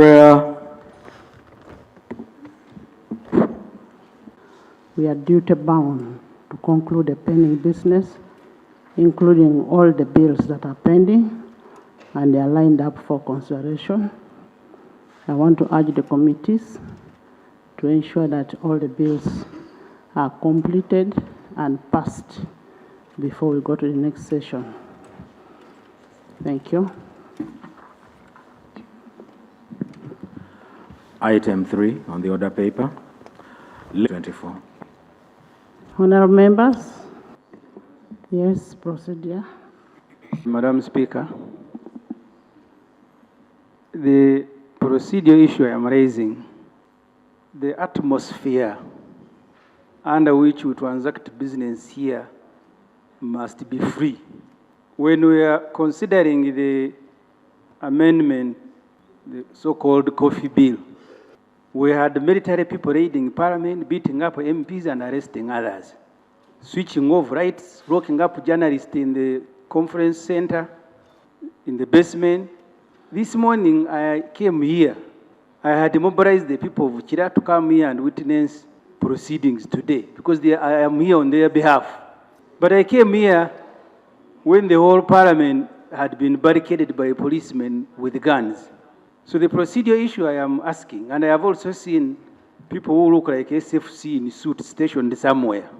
Prayer. We are duty bound to conclude the pending business, including all the bills that are pending and they are lined up for consideration. I want to urge the committees to ensure that all the bills are completed and passed before we go to the next session. Thank you. Item 3 on the order paper. 24. Honorable members. Yes, procedure. Madam Speaker, the procedure issue I am raising, the atmosphere under which we transact business here must be free. When we are considering the amendment, the so-called coffee bill, we had military people raiding Parliament, beating up MPs and arresting others, switching off rights, locking up journalists in the conference center, in the basement. This morning I came here. I had mobilized the people of Chira to come here and witness proceedings today because I am here on their behalf. But I came here when the whole Parliament had been barricaded by policemen with guns. So the procedure issue I am asking, and I have also seen people who look like SFC in suit stationed somewhere.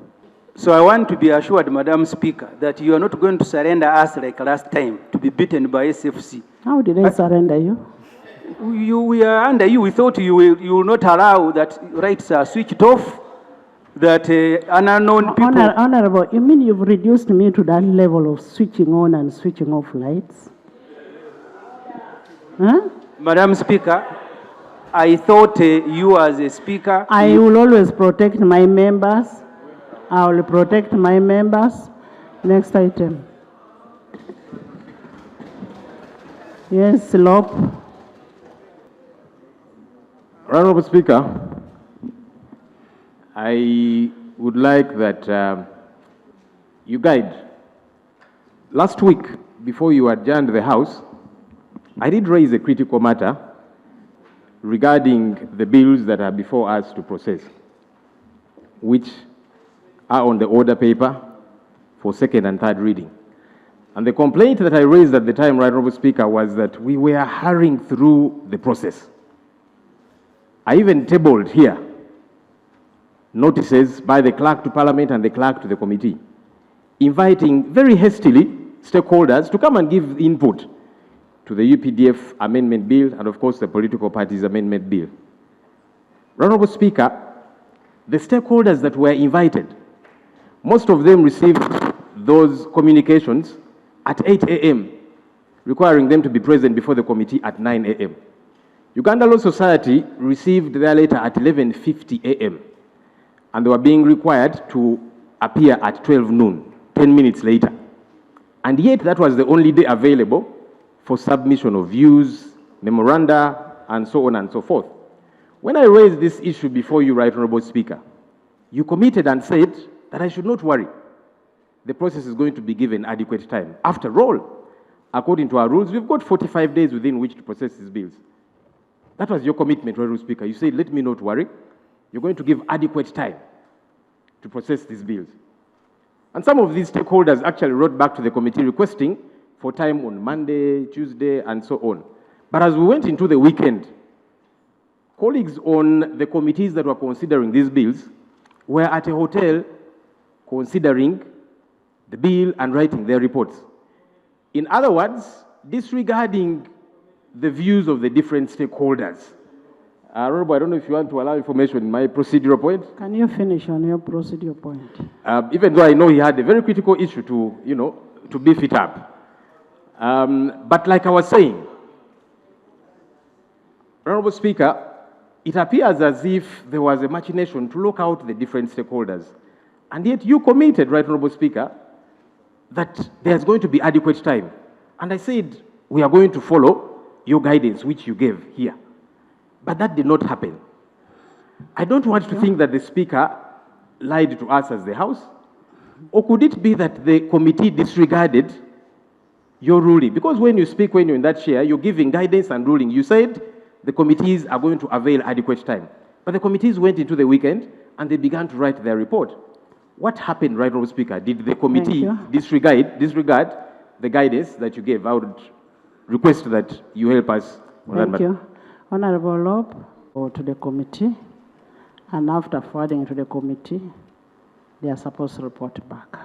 So I want to be assured, Madam Speaker, that you are not going to surrender us like last time to be beaten by SFC. How did I surrender you? We are under you. We thought you will not allow that rights are switched off, that unknown people... Honorable, you mean you've reduced me to that level of switching on and switching off lights? Huh? Madam Speaker, I thought you as a speaker... I will always protect my members. I will protect my members. Next item. Yes, Lop. Honorable Speaker, I would like that you guide. Last week, before you adjourned the House, I did raise a critical matter regarding the bills that are before us to process, which are on the order paper for second and third reading. And the complaint that I raised at the time, Right Honorable Speaker, was that we were hurrying through the process. I even tabled here notices by the clerk to Parliament and the clerk to the committee, inviting very hastily stakeholders to come and give input to the UPDF amendment bill and, of course, the political parties amendment bill. Honorable Speaker, the stakeholders that were invited, most of them received those communications at 8 a.m., requiring them to be present before the committee at 9 a.m. Uganda Law Society received their letter at 11:50 a.m., and they were being required to appear at 12 noon, 10 minutes later. And yet that was the only day available for submission of views, memoranda, and so on and so forth. When I raised this issue before you, Right Honorable Speaker, you committed and said that I should not worry. The process is going to be given adequate time. After all, according to our rules, we've got 45 days within which to process these bills. That was your commitment, Right Honorable Speaker. You said, let me not worry. You're going to give adequate time to process these bills. And some of these stakeholders actually wrote back to the committee requesting for time on Monday, Tuesday, and so on. But as we went into the weekend, colleagues on the committees that were considering these bills were at a hotel considering the bill and writing their reports. In other words, disregarding the views of the different stakeholders. Honorable, I don't know if you want to allow information in my procedural point. Can you finish on your procedural point? Even though I know he had a very critical issue to beef it up. But like I was saying, Honorable Speaker, it appears as if there was a machination to look out the different stakeholders. And yet you committed, Right Honorable Speaker, that there's going to be adequate time. And I said, we are going to follow your guidance, which you gave here. But that did not happen. I don't want to think that the Speaker lied to us as the House. Or could it be that the committee disregarded your ruling? Because when you speak, when you're in that chair, you're giving guidance and ruling. You said the committees are going to avail adequate time. But the committees went into the weekend and they began to write their report. What happened, Right Honourable Speaker? Did the committee disregard the guidance that you gave? I would request that you help us on that matter. Thank you. Honourable Lob, go to the committee, and after forwarding to the committee, they are supposed to report back.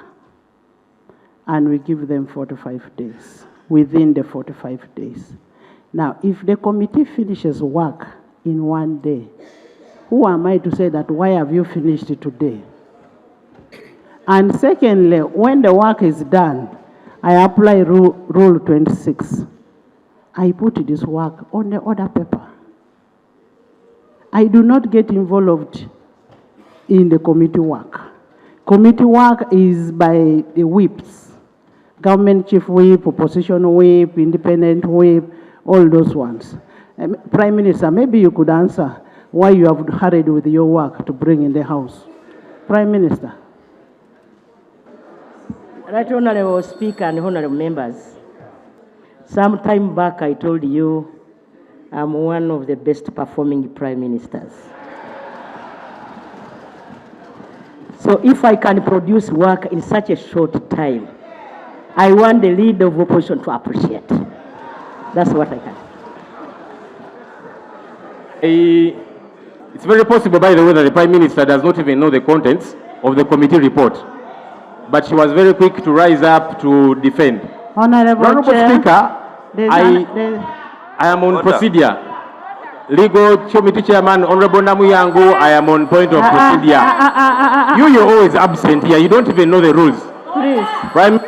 And we give them 45 days, within the 45 days. Now, if the committee finishes work in one day, who am I to say that, why have you finished it today? And secondly, when the work is done, I apply Rule 26. I put this work on the order paper. I do not get involved in the committee work. Committee work is by the whips. Government chief whip, opposition whip, independent whip, all those ones. Prime Minister, maybe you could answer why you have hurried with your work to bring in the House. Prime Minister. Right Honourable Speaker and Honourable Members, some time back I told you I'm one of the best performing Prime Ministers. So if I can produce work in such a short time, I want the leader of opposition to appreciate. That's what I can. It's very possible, by the way, that the Prime Minister does not even know the contents of the committee report. But she was very quick to rise up to defend. Honourable Chair, Speaker, I am on procedure. Legal Committee Chairman, Honourable Namuyangu, I am on point of procedure. You're always absent here. You don't even know the rules. Please. Prime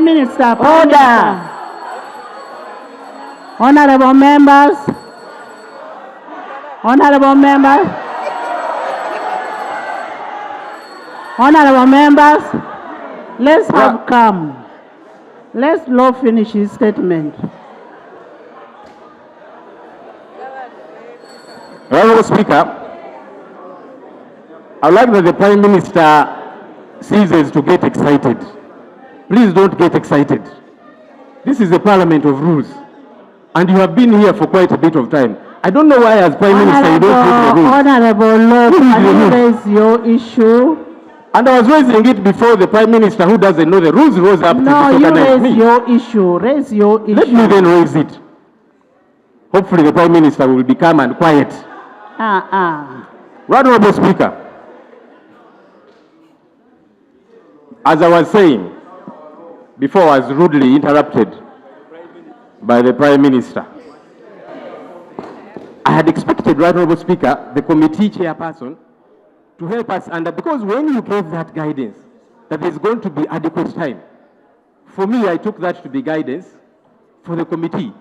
Minister. Order. Honourable members. Honourable members. Honourable members, let's have calm. Let's Law finish his statement. Honourable Speaker, I would like that the Prime Minister ceases to get excited. Please don't get excited. This is a parliament of rules. And you have been here for quite a bit of time. I don't know why as Prime Minister you don't read the rules. Honourable Law, can you raise your issue? And I was raising it before the Prime Minister, who doesn't know the rules, rose up to disorganize me. No, you raise your issue. Raise your issue. Let me then raise it. Hopefully the Prime Minister will be calm and quiet. Right Honourable Speaker, as I was saying, before I was rudely interrupted by the Prime Minister, I had expected, Right Honourable Speaker, the committee chairperson to help us, and because when you gave that guidance, that there's going to be adequate time, for me, I took that to be guidance for the committee.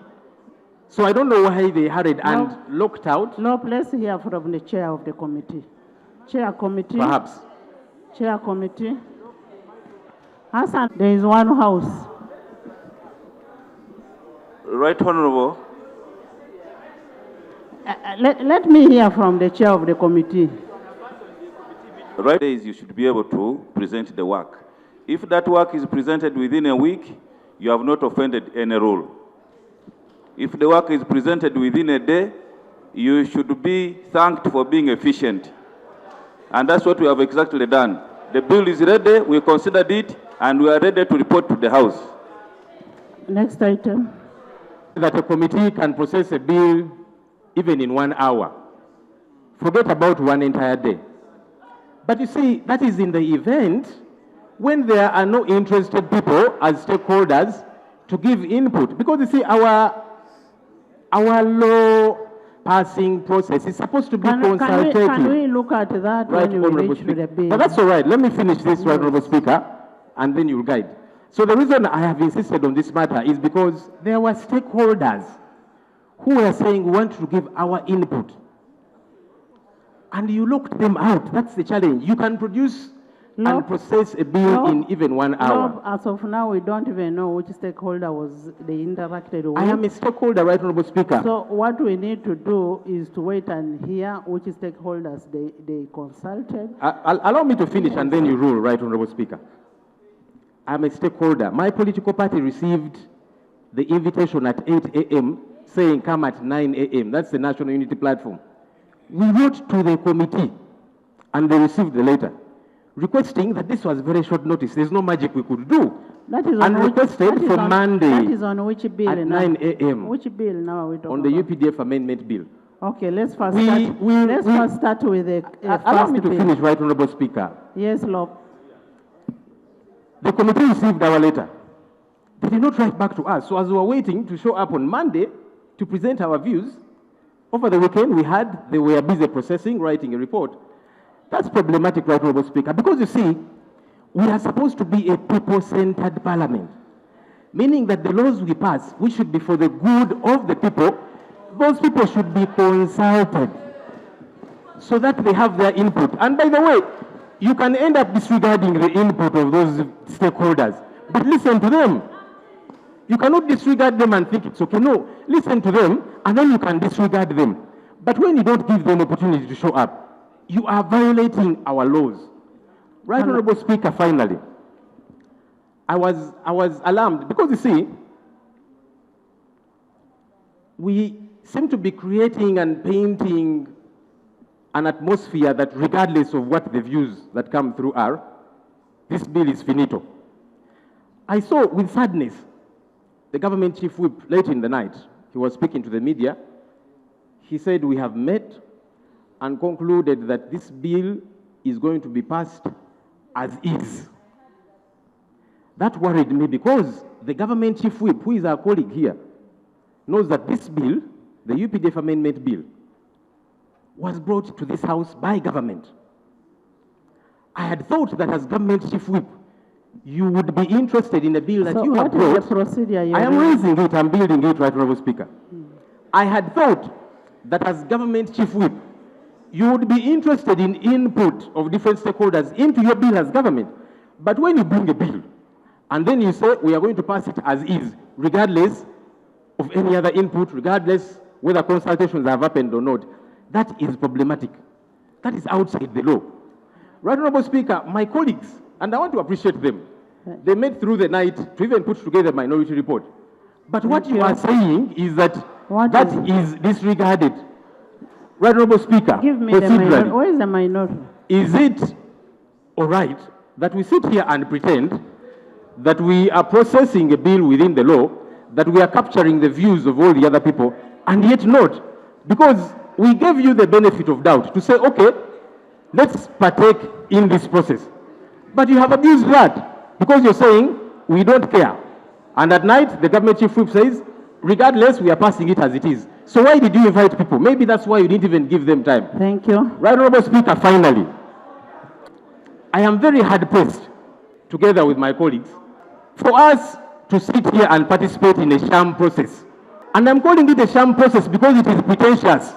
So I don't know why they hurried and locked out. No, let's hear from the chair of the committee. Chair committee. Perhaps. Chair committee. Hassan, there is one house. Right Honourable. Let me hear from the chair of the committee. Right days you should be able to present the work. If that work is presented within a week, you have not offended any rule. If the work is presented within a day, you should be thanked for being efficient. And that's what we have exactly done. The bill is ready, we considered it, and we are ready to report to the House. Next item. That a committee can process a bill even in 1 hour. Forget about one entire day. But you see, that is in the event when there are no interested people as stakeholders to give input. Because you see, our law passing process is supposed to be consultative. Can we look at that right, when we reach to the bill? But that's all right. Let me finish this, Right Honourable Speaker, and then you'll guide. So the reason I have insisted on this matter is because there were stakeholders who were saying we want to give our input. And you locked them out. That's the challenge. You can produce and process a bill in even 1 hour. As of now, we don't even know which stakeholder they interacted with. I am a stakeholder, Right Honourable Speaker. So what we need to do is to wait and hear which stakeholders they consulted. Allow me to finish and then you rule, Right Honourable Speaker. I'm a stakeholder. My political party received the invitation at 8 a.m. saying come at 9 a.m. That's the National Unity Platform. We wrote to the committee and they received the letter requesting that this was very short notice. There's no magic we could do. That is and requested for Monday that is on which bill at now? 9 a.m. Which bill now are we talking on the about? UPDF amendment bill. Okay, let's first start with the Allow first me to bill. finish, Right Honorable Speaker. Yes, Lord. The committee received our letter. They did not write back to us. So as we were waiting to show up on Monday to present our views, over the weekend they were busy processing, writing a report. That's problematic, Right Honorable Speaker, because you see, we are supposed to be a people-centered parliament, meaning that the laws we pass, which should be for the good of the people, those people should be consulted so that they have their input. And by the way, you can end up disregarding the input of those stakeholders, but listen to them. You cannot disregard them and think it's okay. No, listen to them, and then you can disregard them. But when you don't give them opportunity to show up, you are violating our laws. Right Honorable Speaker, finally, I was alarmed because you see, we seem to be creating and painting an atmosphere that regardless of what the views that come through are, this bill is finito. I saw with sadness the government chief whip late in the night. He was speaking to the media. He said, we have met and concluded that this bill is going to be passed as is. That worried me because the government chief whip, who is our colleague here, knows that this bill, the UPDF amendment bill, was brought to this house by government. I had thought that as government chief whip, you would be interested in a bill that you have brought. So what is the procedure I am raising it, I'm building it, Right Honorable Speaker. I had thought that as government chief whip, you would be interested in input of different stakeholders into your bill as government. But when you bring a bill, and then you say, we are going to pass it as is, regardless of any other input, regardless whether consultations have happened or not, that is problematic. That is outside the law. Right Honorable Speaker, my colleagues, and I want to appreciate them, they made through the night to even put together a minority report. But what you are saying is that is disregarded. Right Honorable Speaker, give me the minority. Where is the minority? Is it all right that we sit here and pretend that we are processing a bill within the law, that we are capturing the views of all the other people, and yet not? Because we gave you the benefit of doubt to say, okay, let's partake in this process. But you have abused that because you're saying we don't care. And at night, the government chief whip says, regardless, we are passing it as it is. So why did you invite people? Maybe that's why you didn't even give them time. Thank you. Right Honorable Speaker, finally, I am very hard-pressed, together with my colleagues, for us to sit here and participate in a sham process. And I'm calling it a sham process because it is pretentious.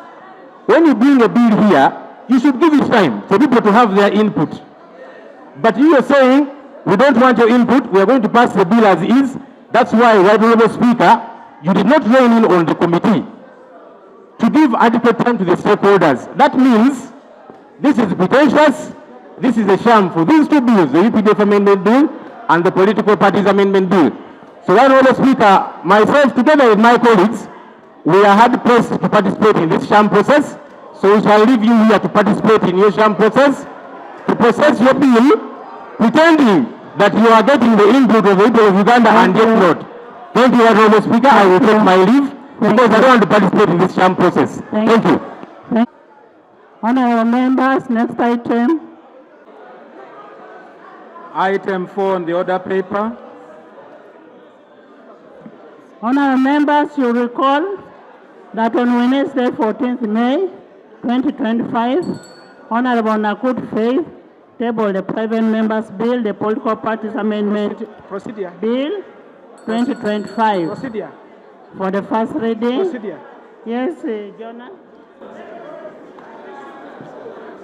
When you bring a bill here, you should give it time for people to have their input. But you are saying, we don't want your input, we are going to pass the bill as is. That's why, Right Honorable Speaker, you did not rein in on the committee to give adequate time to the stakeholders. That means this is pretentious, this is a sham for these two bills, the UPDF amendment bill and the political parties amendment bill. So, Right Honorable Speaker, myself together with my colleagues, we are hard pressed to participate in this sham process. So we shall leave you here to participate in your sham process, to process your bill, pretending that you are getting the input of the people of Uganda and yet not. Thank you, Honorable Speaker. I will take my leave because I don't want to participate in this sham process. Thank you. Honorable members, next item. Item 4 on the order paper. Honorable members, you recall that on Wednesday, 14th May 2025, Honorable Nakut Faith tabled the private members' bill, the political parties amendment bill 2025. Procedure. For the first reading. Procedure. Yes, Jonah.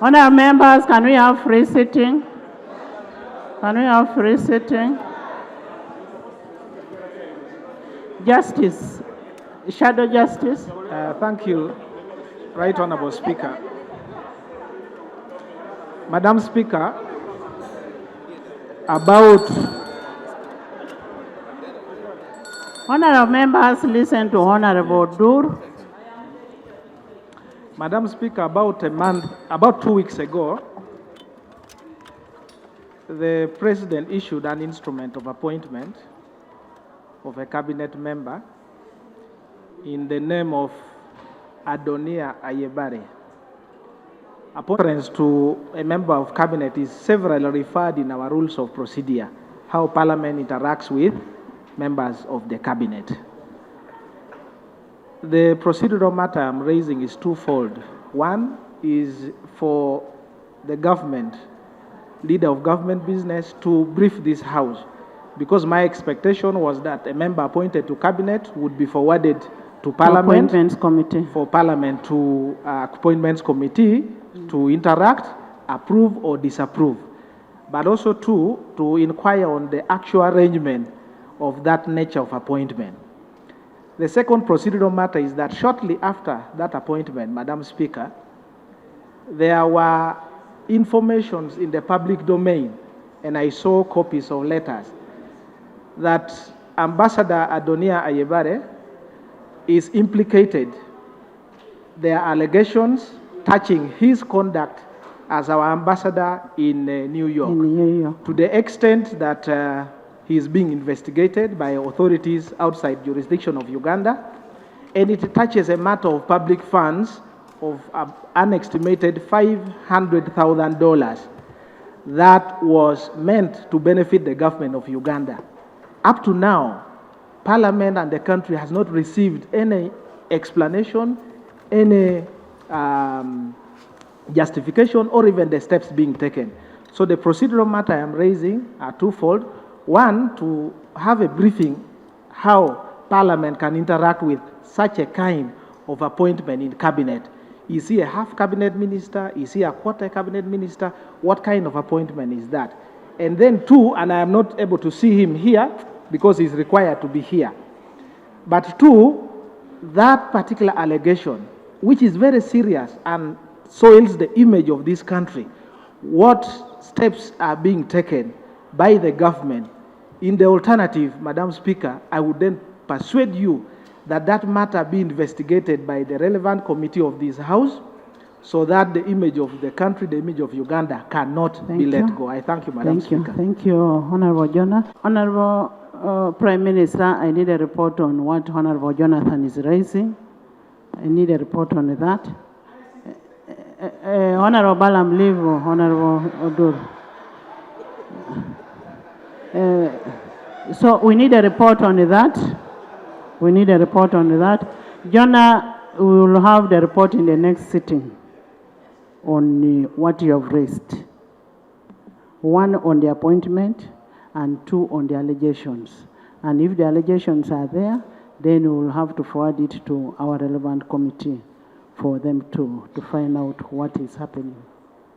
Honorable members, can we have free sitting? Can we have free sitting? Justice, Shadow Justice. Thank you, Right Honorable Speaker. Madam Speaker, Honorable members, listen to Honorable Dur. Madam Speaker, about 2 weeks ago, the President issued an instrument of appointment of a cabinet member in the name of Adonia Ayebare. Appointment to a member of cabinet is severally referred in our rules of procedure, how Parliament interacts with members of the cabinet. The procedural matter I'm raising is twofold. One is for the government, leader of government business, to brief this House, because my expectation was that a member appointed to cabinet would be forwarded to Parliament, Appointments Committee. for Parliament to Appointments Committee to interact, approve or disapprove, but also to inquire on the actual arrangement of that nature of appointment. The second procedural matter is that shortly after that appointment, Madam Speaker, there were informations in the public domain, and I saw copies of letters, that Ambassador Adonia Ayebare is implicated. There are allegations touching his conduct as our ambassador in New York, In New York. to the extent that he is being investigated by authorities outside jurisdiction of Uganda, and it touches a matter of public funds of an estimated $500,000 that was meant to benefit the government of Uganda. Up to now, Parliament and the country has not received any explanation, any justification, or even the steps being taken. So the procedural matter I am raising are twofold. One, to have a briefing how Parliament can interact with such a kind of appointment in cabinet. Is he a half cabinet minister? Is he a quarter cabinet minister? What kind of appointment is that? And then two, and I am not able to see him here because he's required to be here. But two, that particular allegation, which is very serious and soils the image of this country, what steps are being taken by the government? In the alternative, Madam Speaker, I would then persuade you that that matter be investigated by the relevant committee of this House, so that the image of the country, the image of Uganda, cannot be let go. I thank you, Madam Speaker. Thank you, Honorable Jonah. Honorable Prime Minister, I need a report on what Honorable Jonathan is raising. I need a report on that. Honorable Balam, leave Honorable Odur. So we need a report on that. We need a report on that. Jonah, we will have the report in the next sitting on what you have raised. One on the appointment and two on the allegations. And if the allegations are there, then we will have to forward it to our relevant committee for them to find out what is happening.